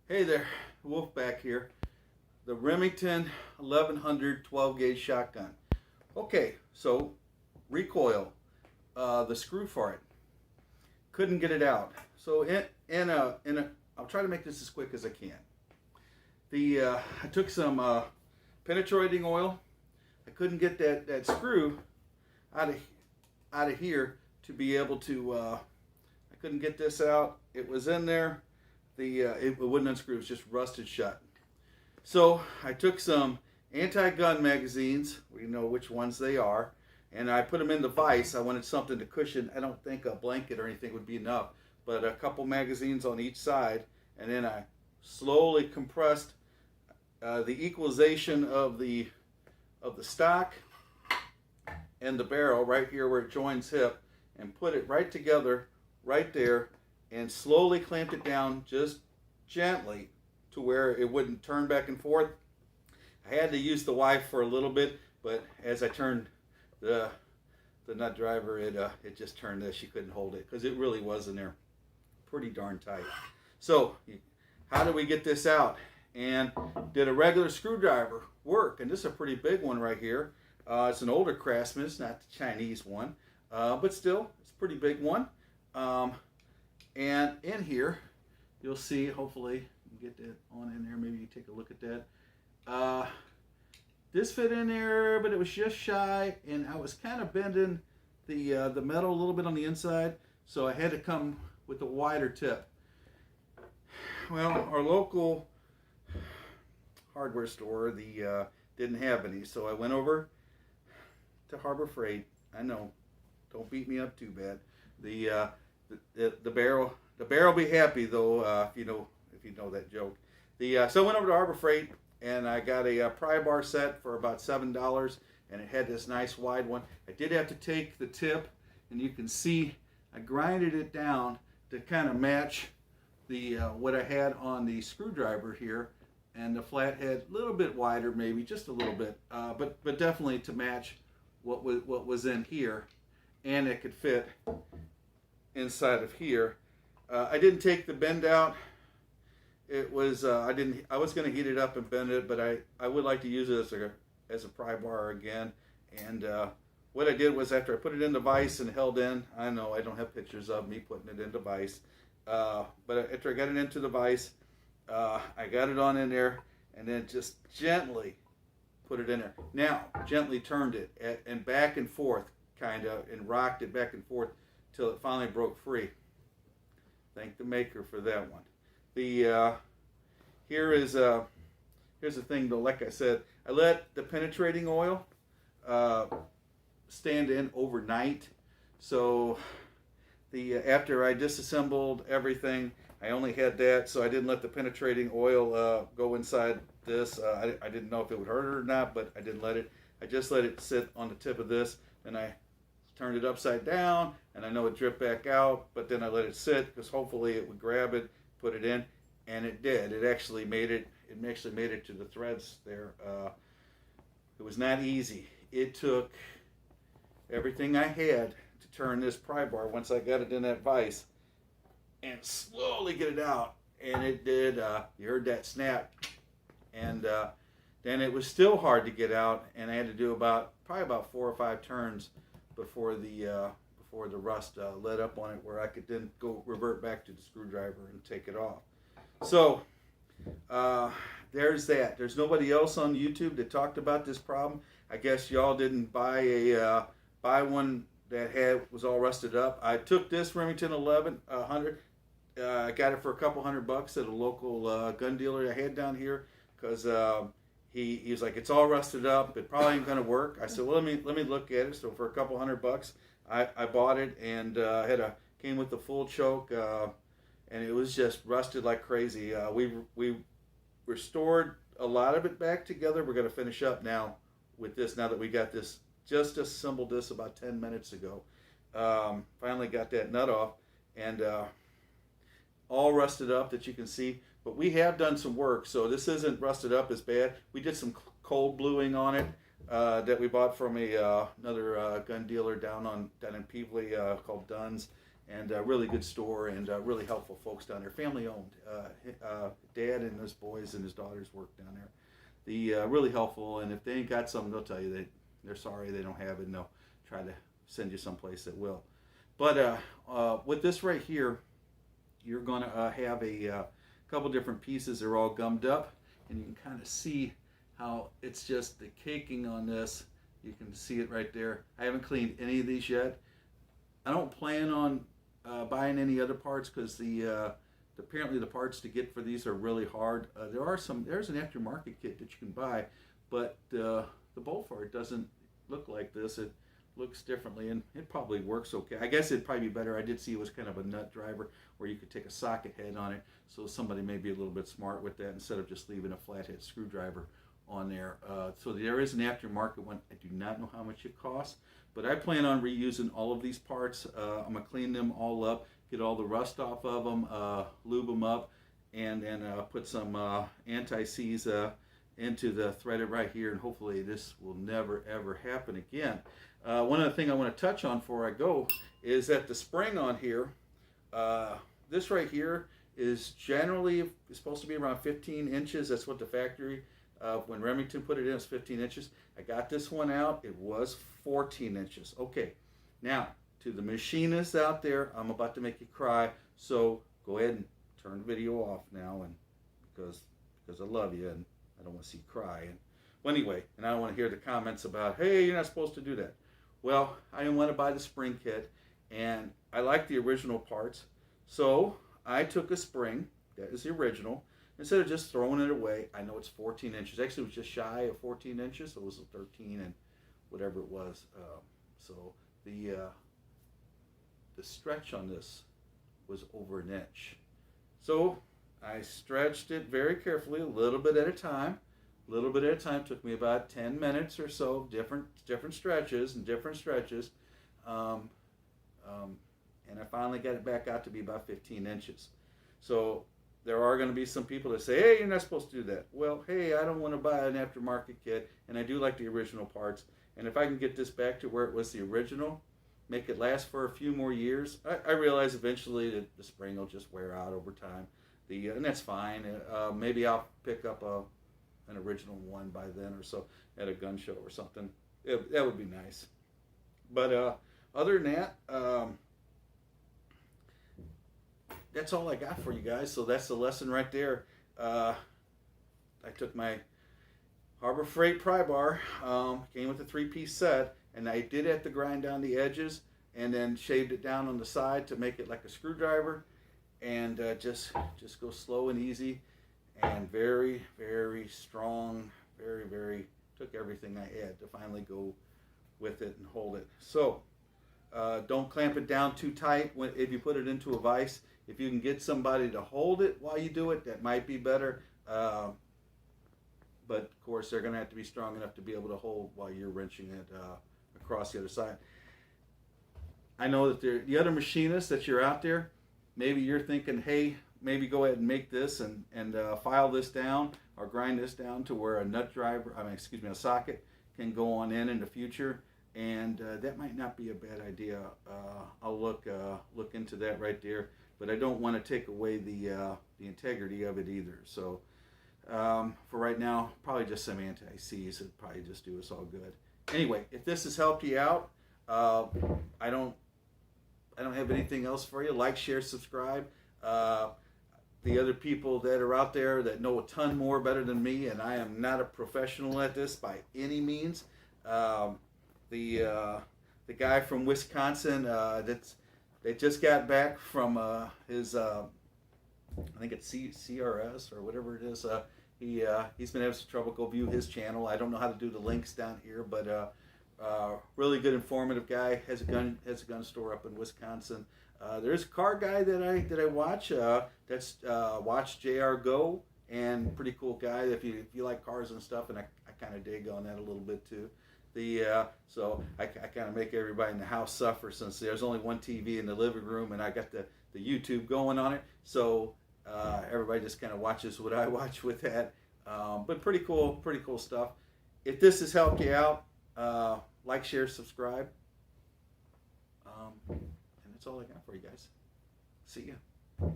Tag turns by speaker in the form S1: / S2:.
S1: Hey there, Wolf back here. The Remington 1100 12 gauge shotgun. Okay, so recoil, the screw for it. Couldn't get it out. So I'll try to make this as quick as I can. I took some penetrating oil. I couldn't get that screw out of here to be able to. I couldn't get this out. It was in there. It wouldn't unscrew. It was just rusted shut. So I took some anti-gun magazines. We know which ones they are, and I put them in the vise. I wanted something to cushion. I don't think a blanket or anything would be enough, but a couple magazines on each side, and then I slowly compressed the equalization of the stock and the barrel right here where it joins hip, and put it right together right there, and slowly clamped it down just gently to where it wouldn't turn back and forth. I had to use the wife for a little bit, but as I turned the nut driver, it just turned this. She couldn't hold it because it really was in there pretty darn tight. So how do we get this out? And did a regular screwdriver work? And this is a pretty big one right here. It's an older Craftsman. It's not the Chinese one, but still, it's a pretty big one. And in here, you'll see, hopefully, you can get that on in there. Maybe you take a look at that. This fit in there, but it was just shy, and I was kind of bending the metal a little bit on the inside, so I had to come with a wider tip. Well, our local hardware store didn't have any, so I went over to Harbor Freight. I know, don't beat me up too bad. The barrel be happy though, if you know that joke. So I went over to Harbor Freight and I got a pry bar set for about $7, and it had this nice wide one. I did have to take the tip, and you can see I grinded it down to kind of match the what I had on the screwdriver here, and the flathead a little bit wider, maybe just a little bit, but definitely to match what was in here, and it could fit inside of here. I didn't take the bend out. It was I was going to heat it up and bend it, but I would like to use it as a pry bar again. And what I did was, after I put it in the vise and held in, I know I don't have pictures of me putting it in the vise, but after I got it into the vise, I got it on in there, and then just gently put it in there. Now gently turned it and back and forth, kind of, and rocked it back and forth till it finally broke free. Thank the maker for that one. Here's the thing though. Like I said, I let the penetrating oil stand in overnight. So after I disassembled everything, I only had that, so I didn't let the penetrating oil go inside this. I didn't know if it would hurt it or not, but I didn't let it. I just let it sit on the tip of this, and I turned it upside down, and I know it dripped back out, but then I let it sit because hopefully it would grab it, put it in, and it did. It actually made it to the threads there. It was not easy. It took everything I had to turn this pry bar once I got it in that vise and slowly get it out, and it did. You heard that snap, and then it was still hard to get out, and I had to do probably about 4 or 5 turns before the rust let up on it, where I could then revert back to the screwdriver and take it off. So there's that. There's nobody else on YouTube that talked about this problem. I guess y'all didn't buy one that was all rusted up. I took this Remington 1100. I got it for a couple $100 at a local gun dealer I had down here, because he was like, it's all rusted up, it probably ain't gonna work. I said, well, let me look at it. So for a couple $100, I bought it, and came with the full choke, and it was just rusted like crazy. We restored a lot of it back together. We're gonna finish up now with this, now that we got this, just assembled this about 10 minutes ago. Finally got that nut off, and all rusted up that you can see. But we have done some work, so this isn't rusted up as bad. We did some cold bluing on it that we bought from another gun dealer down in Peevely called Dunn's, and really good store, and really helpful folks down there. Family owned. Dad and his boys and his daughters work down there. Really helpful, and if they ain't got something, they'll tell you they're sorry they don't have it, and they'll try to send you someplace that will. But with this right here, you're going to have a couple different pieces. They're all gummed up, and you can kind of see how it's just the caking on this. You can see it right there. I haven't cleaned any of these yet. I don't plan on buying any other parts because apparently the parts to get for these are really hard. There's an aftermarket kit that you can buy, but the bolt for it doesn't look like this. It looks differently, and it probably works okay. I guess it'd probably be better. I did see it was kind of a nut driver where you could take a socket head on it, so somebody may be a little bit smart with that instead of just leaving a flathead screwdriver on there. So there is an aftermarket one. I do not know how much it costs, but I plan on reusing all of these parts. I'm going to clean them all up, get all the rust off of them, lube them up, and then put some anti-seize into the threaded right here, and hopefully this will never ever happen again. One other thing I want to touch on before I go is that the spring on here, this right here is generally supposed to be around 15 inches. That's what the factory, when Remington put it in, it's 15 inches. I got this one out, it was 14 inches. Okay, now to the machinists out there, I'm about to make you cry, so go ahead and turn the video off now, and because I love you and I don't want to see you cry. And well, anyway, and I don't want to hear the comments about, hey, you're not supposed to do that. Well, I didn't want to buy the spring kit, and I like the original parts, so I took a spring that is the original. Instead of just throwing it away, I know it's 14 inches. Actually, it was just shy of 14 inches. So it was 13 and whatever it was. So the stretch on this was over an inch. So I stretched it very carefully, a little bit at a time. A little bit at a time. Took me about 10 minutes or so, different stretches. And I finally got it back out to be about 15 inches. So there are going to be some people that say, hey, you're not supposed to do that. Well, hey, I don't want to buy an aftermarket kit, and I do like the original parts. And if I can get this back to where it was the original, make it last for a few more years, I realize eventually that the spring will just wear out over time. And that's fine. Maybe I'll pick up an original one by then or so at a gun show or something. That would be nice. But other than that, that's all I got for you guys. So that's the lesson right there. I took my Harbor Freight pry bar, came with a 3-piece set, and I did have to grind down the edges and then shaved it down on the side to make it like a screwdriver, and just go slow and easy, and very, very strong, very took everything I had to finally go with it and hold it. So don't clamp it down too tight if you put it into a vise. If you can get somebody to hold it while you do it, that might be better. But of course, they're going to have to be strong enough to be able to hold while you're wrenching it across the other side. I know that the other machinists that you're out there, maybe you're thinking, hey, maybe go ahead and make this and file this down or grind this down to where a socket can go on in the future. And that might not be a bad idea. I'll look into that right there. But I don't want to take away the integrity of it either. So for right now, probably just some anti-seize. It'd probably just do us all good. Anyway, if this has helped you out, I don't have anything else for you. Like, share, subscribe. The other people that are out there that know a ton more better than me, and I am not a professional at this by any means. The guy from Wisconsin they just got back from his I think it's CRS or whatever it is. He's been having some trouble. Go view his channel. I don't know how to do the links down here, but really good, informative guy. Has a gun store up in Wisconsin. There's a car guy that I watch. That's watch JR Go, and pretty cool guy. If you like cars and stuff, and I kind of dig on that a little bit too. So I kind of make everybody in the house suffer since there's only one TV in the living room, and I got the YouTube going on it. So everybody just kind of watches what I watch with that. But pretty cool stuff. If this has helped you out, like, share, subscribe, and that's That's all I got for you guys. See ya.